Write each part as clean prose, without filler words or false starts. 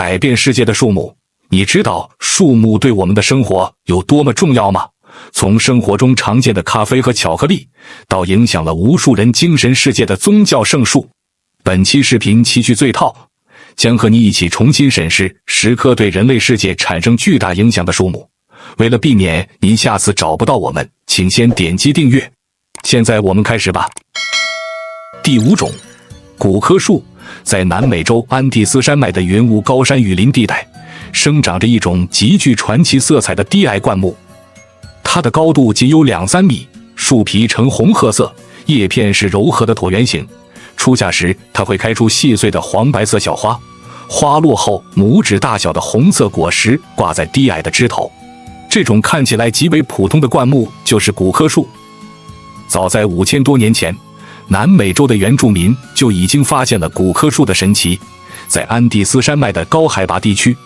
改變世界的樹木。你知道樹木對我們的生活有多麼重要嗎？從生活中常見的咖啡和巧克力，到影響了無數人精神世界的宗教聖樹。本期視頻奇趣最套，將和你一起重新審視10棵對人類世界產生巨大影響的樹木。為了避免您下次找不到我們，請先點擊訂閱。現在我們開始吧。第5種，古柯樹。在南美洲安第斯山脈的雲霧高山雨林地带，生長着一種極具傳奇色彩的低矮灌木。它的高度僅有2-3米，樹皮呈紅褐色，葉片是柔和的橢圓形。初夏時，它會開出細碎的黃白色小花，花落後，拇指大小的紅色果實掛在低矮的枝頭。這種看起來極為普通的灌木就是古柯樹。早在5000多年前，南美洲的原住民就已經發現了古柯樹的神奇。在安第斯山脈的高海拔地區，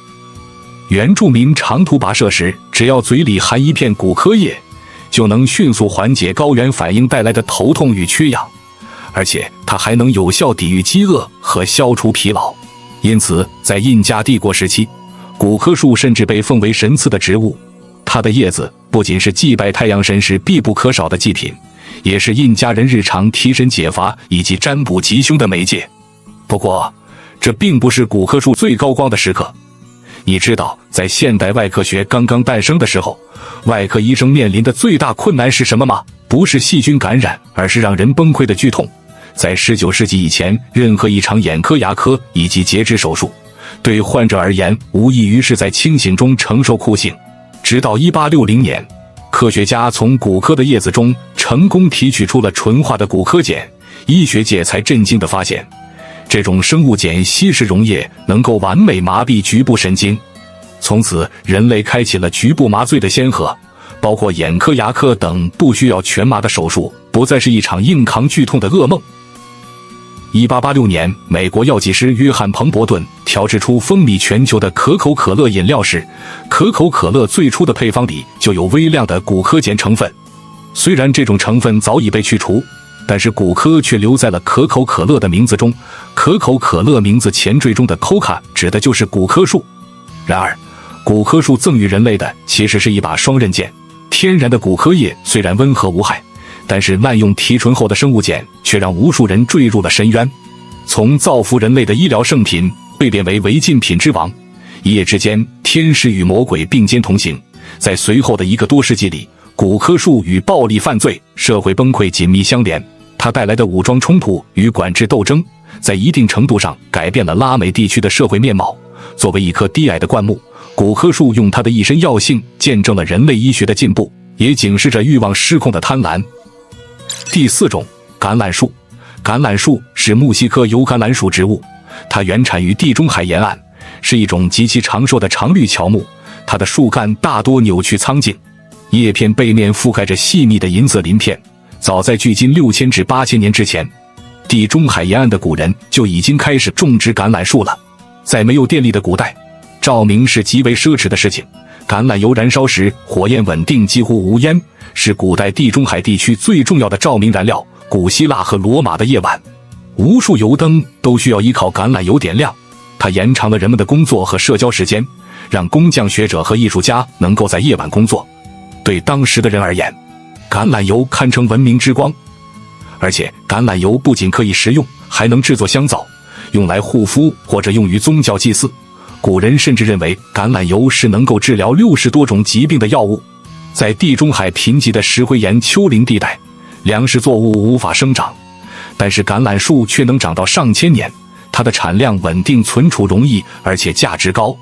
原住民长途跋涉時，只要嘴裡含一片古柯葉，就能迅速緩解高原反應帶來的頭痛與缺氧，而且它還能有效抵禦飢餓和消除疲勞。因此，在印加帝國時期，古柯樹甚至被奉為神賜的植物。它的葉子不僅是祭拜太陽神時必不可少的祭品，也是印加人日常提神解乏以及占卜吉凶的媒介。不過，這並不是古柯樹最高光的時刻。你知道，在現代外科學剛剛誕生的時候，外科醫生面臨的最大困難是什麼嗎？不是細菌感染，而是讓人崩溃的剧痛。在19世紀以前，任何一場眼科、牙科以及截肢手術，對患者而言，無異於是在清醒中承受酷刑。直到1860年，科学家從古柯的葉子中成功提取出了纯化的古柯碱，醫學界才震驚地發現，這種生物鹼稀釋溶液能夠完美麻痹局部神經。從此，人類開啟了局部麻醉的先河，包括眼科、牙科等不需要全麻的手術，不再是一場硬扛剧痛的噩夢。1886年，美國药劑師約翰·彭伯頓調製出風靡全球的可口可樂飲料時，可口可樂最初的配方裡就有微量的古柯碱成分。雖然這種成分早已被去除，但是古柯卻留在了可口可樂的名字中。可口可樂名字前缀中的 Coca 指的就是古柯樹。然而，古柯樹贈予人類的其實是一把双刃劍。天然的古柯葉雖然溫和無害，但是濫用提純後的生物鹼卻讓無數人墜入了深淵。從造福人類的醫療聖品蛻變為違禁品之王，一夜之間，天使與魔鬼並肩同行。在隨後的1個多世紀裡，古柯樹與暴力犯罪、社會崩潰緊密相連。它帶來的武裝衝突與管制鬥爭，在一定程度上改變了拉美地區的社會面貌。作為一棵低矮的灌木，古柯樹用它的一身藥性見證了人類醫學的進步，也警示着欲望失控的貪婪。第4種，橄欖樹。橄欖樹是木犀科油橄欖屬植物，它原產於地中海沿岸，是一種極其長壽的常綠喬木。它的樹幹大多扭曲蒼勁，葉片背面覆蓋着細密的銀色鱗片。早在距今6000至8000年之前，地中海沿岸的古人就已經開始種植橄欖樹了。在沒有電力的古代，照明是極為奢侈的事情。橄欖油燃燒時火焰穩定，幾乎無煙，是古代地中海地區最重要的照明燃料。古希臘和羅馬的夜晚，無數油燈都需要依靠橄欖油點亮。它延長了人們的工作和社交時間，讓工匠、學者和藝術家能夠在夜晚工作。對當時的人而言，橄欖油堪稱文明之光。而且橄欖油不僅可以食用，還能制作香皂，用來護膚或者用於宗教祭祀。古人甚至認為橄欖油是能夠治療60多種疾病的藥物。在地中海貧瘠的石灰岩丘陵地带，糧食作物無法生長，但是橄欖樹卻能長到上千年。它的產量穩定，存儲容易，而且價值高，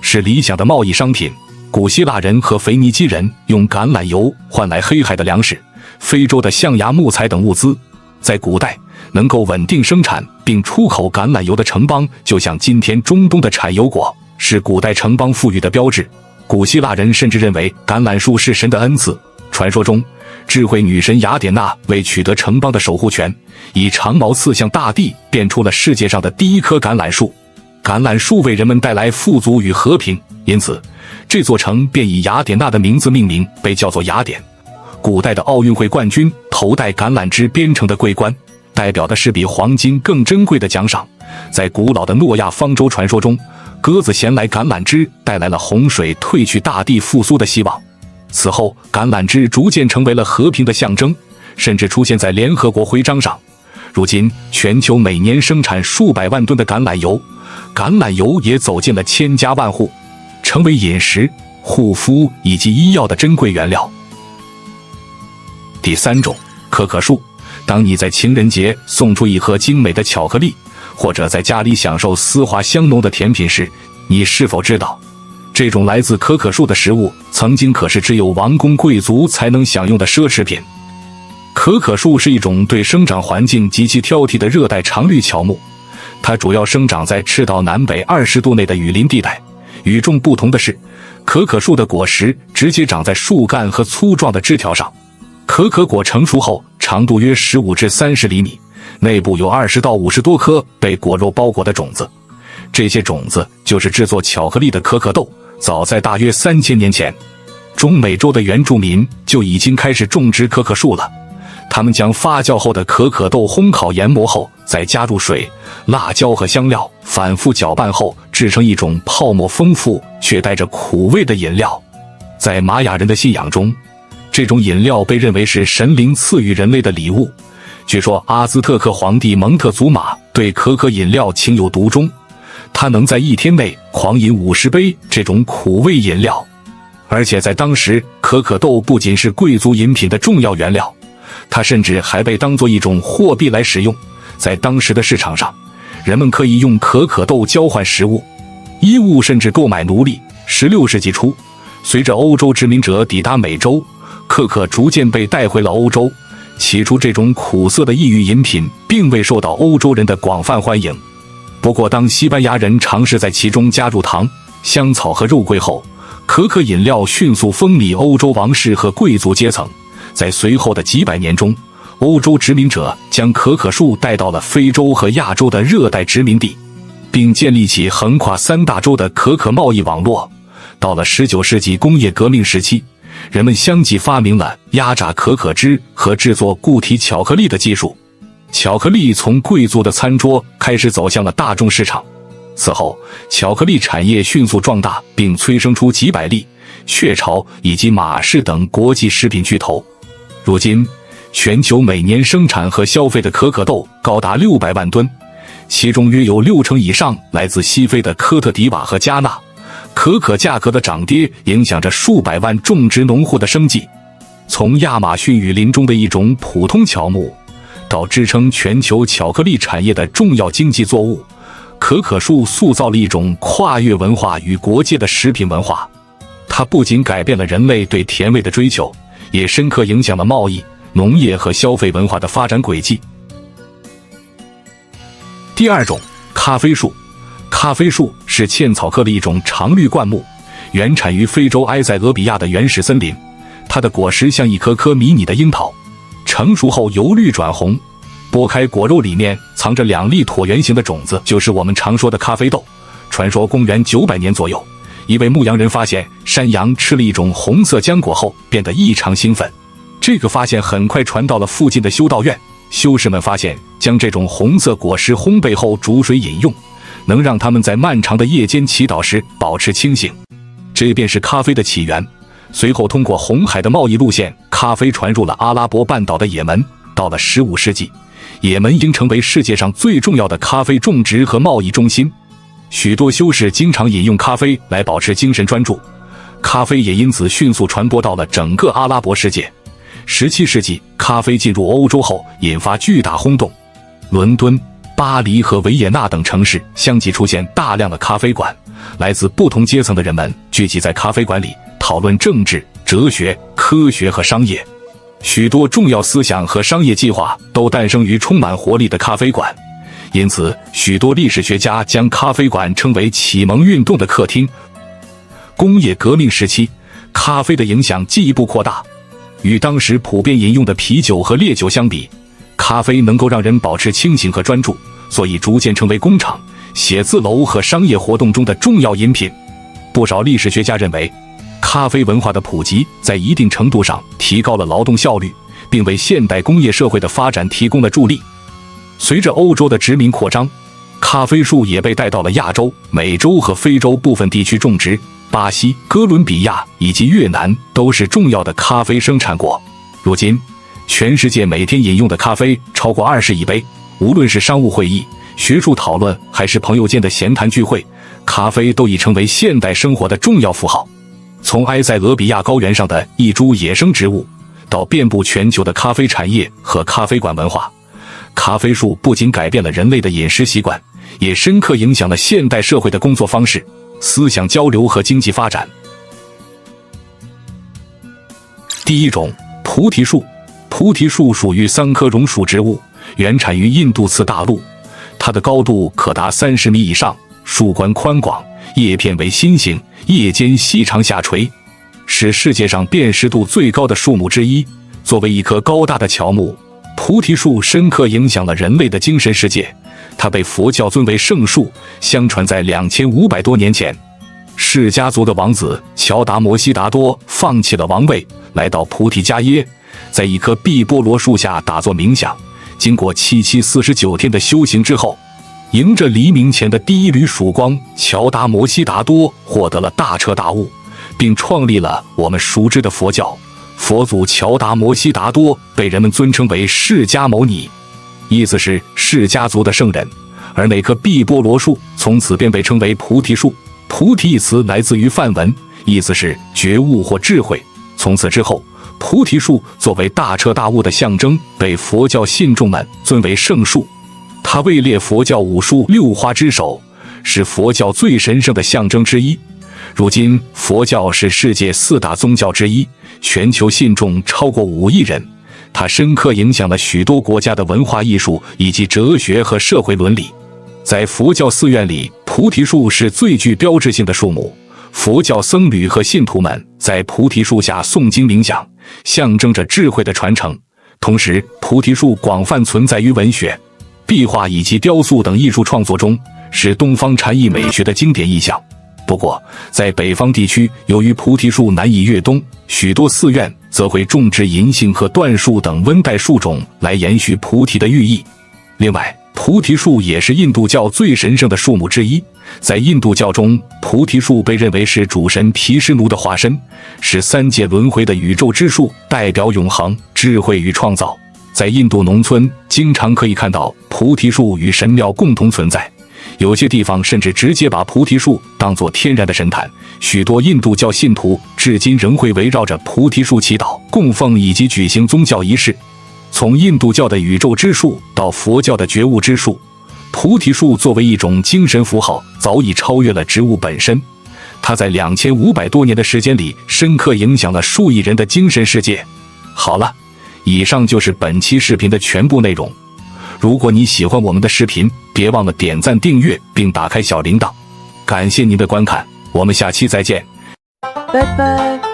是理想的貿易商品。古希臘人和腓尼基人用橄欖油換來黑海的糧食、非洲的象牙木材等物資。在古代，能夠穩定生產並出口橄欖油的城邦，就像今天中東的產油國，是古代城邦富裕的標誌。古希臘人甚至認為橄欖樹是神的恩賜。傳說中，智慧女神雅典娜為取得城邦的守護權，以長矛刺向大地，变出了世界上的第一棵橄欖樹。橄欖树為人們帶來富足與和平，因此這座城便以雅典娜的名字命名，被叫做雅典。古代的奧運會冠軍头戴橄欖枝編成的桂冠，代表的是比黄金更珍貴的獎賞。在古老的諾亞方舟傳說中，鴿子銜來橄欖枝帶來了洪水退去、大地復甦的希望。此後，橄欖枝逐漸成為了和平的象徵，甚至出現在聯合國徽章上。如今，全球每年生產數百萬噸的橄欖油，橄欖油也走進了千家萬戶，成為飲食、護膚以及醫藥的珍貴原料。第三種，可可樹。當你在情人節送出一盒精美的巧克力，或者在家裡享受絲滑香濃的甜品時，你是否知道，這種來自可可樹的食物曾經可是只有王公貴族才能享用的奢侈品？可可樹是一種对生長環境極其挑剔的熱帶常綠乔木，它主要生長在赤道南北20度內的雨林地带。与众不同的是，可可樹的果實直接長在樹幹和粗壯的枝条上。可可果成熟後，長度約15至30厘米，內部有20到50多顆被果肉包裹的種子。這些種子就是制作巧克力的可可豆。早在大約3000年前，中美洲的原住民就已經開始種植可可樹了。他們將發酵後的可可豆烘烤研磨後，再加入水、辣椒和香料，反復攪拌後制成一種泡沫豐富卻帶着苦味的飲料。在瑪雅人的信仰中，這種飲料被認為是神靈賜予人類的禮物。據說阿茲特克皇帝蒙特祖瑪對可可飲料情有獨鍾，他能在一天內狂飲50杯這種苦味飲料。而且在當時，可可豆不僅是貴族飲品的重要原料，它甚至還被當作一種貨幣來使用。在當時的市场上，人們可以用可可豆交換食物、衣物，甚至購買奴隸。16世紀初，隨着歐洲殖民者抵達美洲，可可逐漸被帶回了歐洲。起初，这種苦澀的异域飲品並未受到歐洲人的廣泛歡迎。不過，當西班牙人嘗試在其中加入糖、香草和肉桂後，可可飲料迅速風靡歐洲王室和貴族階層。在隨後的幾百年中，歐洲殖民者將可可樹帶到了非洲和亞洲的熱帶殖民地，並建立起橫跨3大洲的可可貿易網絡。到了19世紀工業革命時期，人們相繼發明了壓榨可可汁和制作固體巧克力的技術。巧克力從貴族的餐桌開始走向了大眾市場。此後，巧克力產業迅速壯大，並催生出吉百利、雀巢以及馬氏等國際食品巨頭。如今，全球每年生產和消費的可可豆高達600萬噸，其中約有60%以上來自西非的科特迪瓦和加納。可可價格的漲跌影響着數百萬種植農戶的生計。從亞馬遜雨林中的一種普通喬木，到支撐全球巧克力產業的重要經濟作物，可可樹塑造了一種跨越文化與國界的食品文化。它不僅改變了人類對甜味的追求，也深刻影響了貿易、農業和消費文化的發展軌跡。第二種，咖啡樹。咖啡樹是茜草科的一種常綠灌木，原產於非洲埃塞俄比亞的原始森林。它的果實像一顆顆迷你的櫻桃，成熟後由綠轉紅，剝開果肉裡面藏着2粒橢圓形的種子，就是我們常說的咖啡豆。傳說公元900年左右，一位牧羊人發現山羊吃了一種紅色漿果後變得異常興奮。這個發現很快傳到了附近的修道院，修士們發現將這種紅色果實烘焙後煮水飲用，能讓他們在漫長的夜間祈禱時保持清醒。這便是咖啡的起源。隨後通過紅海的貿易路線，咖啡傳入了阿拉伯半島的也門。到了15世紀，也門已經成為世界上最重要的咖啡種植和貿易中心。許多修士經常飲用咖啡來保持精神專注，咖啡也因此迅速傳播到了整個阿拉伯世界。17世紀，咖啡进入歐洲後引發巨大轟動，倫敦、巴黎和維也納等城市相繼出現大量的咖啡館，來自不同階層的人們聚集在咖啡館裡討論政治、哲學、科學和商業。許多重要思想和商業計劃都誕生於充滿活力的咖啡館，因此許多歷史學家將咖啡館稱為啟蒙運動的客廳。工業革命時期，咖啡的影響進一步擴大。與當時普遍飲用的啤酒和烈酒相比，咖啡能夠讓人保持清醒和專注，所以逐漸成為工廠、寫字樓和商業活動中的重要飲品。不少歷史學家認為，咖啡文化的普及在一定程度上提高了勞動效率，並為現代工業社會的發展提供了助力。隨着歐洲的殖民擴張，咖啡樹也被帶到了亞洲、美洲和非洲部分地區種植。巴西、哥倫比亞以及越南都是重要的咖啡生產國。如今，全世界每天飲用的咖啡超過20億杯。無論是商務會議、學術討論，還是朋友間的閒談聚會，咖啡都已成為現代生活的重要符號。從埃塞俄比亞高原上的一株野生植物，到遍布全球的咖啡產業和咖啡館文化，咖啡樹不僅改變了人類的飲食習慣，也深刻影響了現代社會的工作方式、思想交流和經濟發展。第一種，菩提樹。菩提樹屬於桑科榕屬植物，原產於印度次大陸，它的高度可達30米以上，樹冠寬廣，葉片為心形，葉尖細長下垂，是世界上辨識度最高的樹木之一。作為一棵高大的喬木，菩提樹深刻影響了人類的精神世界。它被佛教尊為聖樹，相傳在2500多年前，釋迦族的王子喬達摩悉達多放棄了王位，來到菩提迦耶，在一棵碧波羅樹下打坐冥想。經過749天的修行之後，迎着黎明前的第一縷曙光，喬達摩悉達多獲得了大徹大悟，並創立了我們熟知的佛教。佛祖喬達摩悉達多被人們尊稱為釋迦牟尼，意思是釋迦族的聖人。而那棵碧波羅樹從此便被稱為菩提樹。菩提一詞來自於梵文，意思是覺悟或智慧。從此之後，菩提樹作為大徹大悟的象徵，被佛教信众們尊為聖樹。它位列佛教5樹6花之首，是佛教最神聖的象徵之一。如今，佛教是世界4大宗教之一，全球信众超過5億人。它深刻影響了許多國家的文化藝術以及哲學和社會倫理。在佛教寺院裡，菩提樹是最具標誌性的樹木。佛教僧侶和信徒們在菩提樹下誦經冥想，象徵着智慧的傳承。同時，菩提樹廣泛存在於文學、壁畫以及雕塑等藝術創作中，是東方禪意美學的經典意象。不過，在北方地區，由於菩提樹難以越冬，許多寺院則會種植銀杏和椴樹等溫帶樹種來延續菩提的寓意。另外，菩提樹也是印度教最神聖的樹木之一。在印度教中，菩提樹被認為是主神毗湿奴的化身，是3界輪迴的宇宙之樹，代表永恆、智慧與創造。在印度農村，經常可以看到菩提樹與神廟共同存在，有些地方甚至直接把菩提樹當作天然的神壇。許多印度教信徒至今仍會圍繞着菩提樹祈禱、供奉以及舉行宗教儀式。從印度教的宇宙之樹到佛教的覺悟之樹，菩提樹作為一種精神符號，早已超越了植物本身。它在2500多年的時間裡，深刻影響了數亿人的精神世界。好了，以上就是本期視頻的全部內容。如果你喜歡我們的視頻，別忘了點讚、訂閱並打開小鈴鐺。感謝您的觀看，我們下期再見。拜拜。